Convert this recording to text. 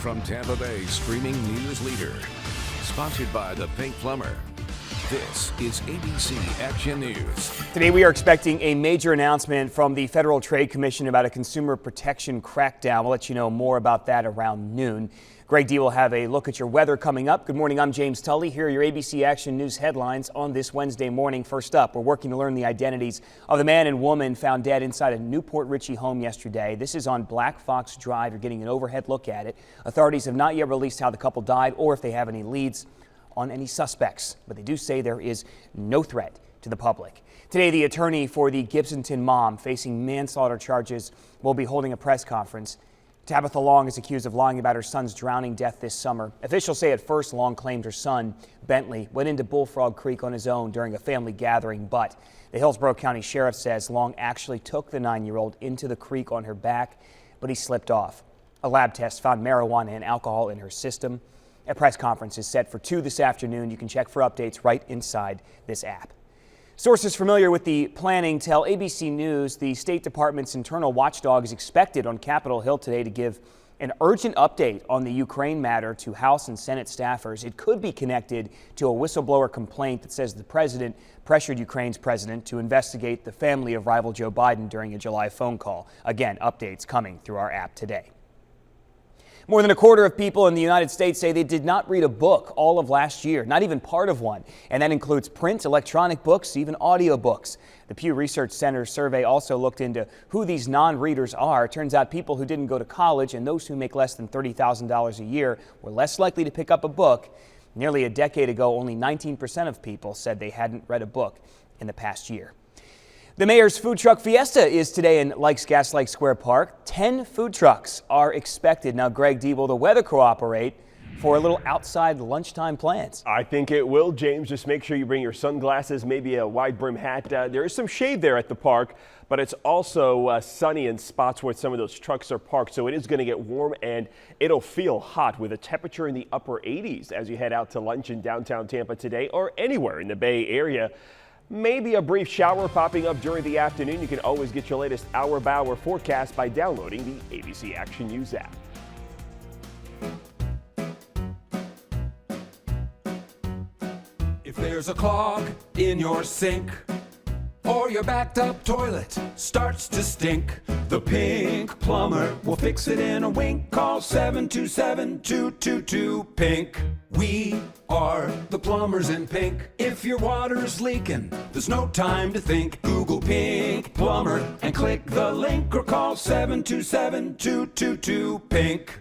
from Tampa Bay's streaming news leader. Sponsored by the Pink Plumber. This is ABC Action News. Today we are expecting a major announcement from the Federal Trade Commission about a consumer protection crackdown. We'll let you know more about that around noon. Greg D will have a look at your weather coming up. Good morning, I'm James Tully. Here are your ABC Action News headlines on this Wednesday morning. First up, we're working to learn the identities of the man and woman found dead inside a Newport Richey home yesterday. This is on Black Fox Drive. You're getting an overhead look at it. Authorities have not yet released how the couple died or if they have any leads on any suspects, but they do say there is no threat to the public. Today, the attorney for the Gibsonton mom facing manslaughter charges will be holding a press conference. Tabitha Long is accused of lying about her son's drowning death this summer. Officials say at first Long claimed her son, Bentley, went into Bullfrog Creek on his own during a family gathering, but the Hillsborough County Sheriff says Long actually took the 9-year-old into the creek on her back, but he slipped off. A lab test found marijuana and alcohol in her system. A press conference is set for 2 this afternoon. You can check for updates right inside this app. Sources familiar with the planning tell ABC News the State Department's internal watchdog is expected on Capitol Hill today to give an urgent update on the Ukraine matter to House and Senate staffers. It could be connected to a whistleblower complaint that says the president pressured Ukraine's president to investigate the family of rival Joe Biden during a July phone call. Again, updates coming through our app today. More than a quarter of people in the United States say they did not read a book all of last year, not even part of one. And that includes print, electronic books, even audiobooks. The Pew Research Center survey also looked into who these non-readers are. It turns out people who didn't go to college and those who make less than $30,000 a year were less likely to pick up a book. Nearly a decade ago, only 19% of people said they hadn't read a book in the past year. The mayor's food truck fiesta is today in Lakes Gas Lake Square Park. 10 food trucks are expected. Now, Greg D, will the weather cooperate for a little outside lunchtime plans? I think it will, James. Just make sure you bring your sunglasses, maybe a wide brim hat. There is some shade there at the park, but it's also sunny in spots where some of those trucks are parked. So it is going to get warm and it'll feel hot with a temperature in the upper 80s as you head out to lunch in downtown Tampa today or anywhere in the Bay Area. Maybe a brief shower popping up during the afternoon. You can always get your latest hour-by-hour forecast by downloading the ABC Action News app. If there's a clog in your sink or your backed up toilet starts to stink, the Pink Plumber will fix it in a wink. Call 727-222-PINK. We are the plumbers in pink. If your water's leaking, there's no time to think. Google Pink Plumber and click the link or call 727-222-PINK.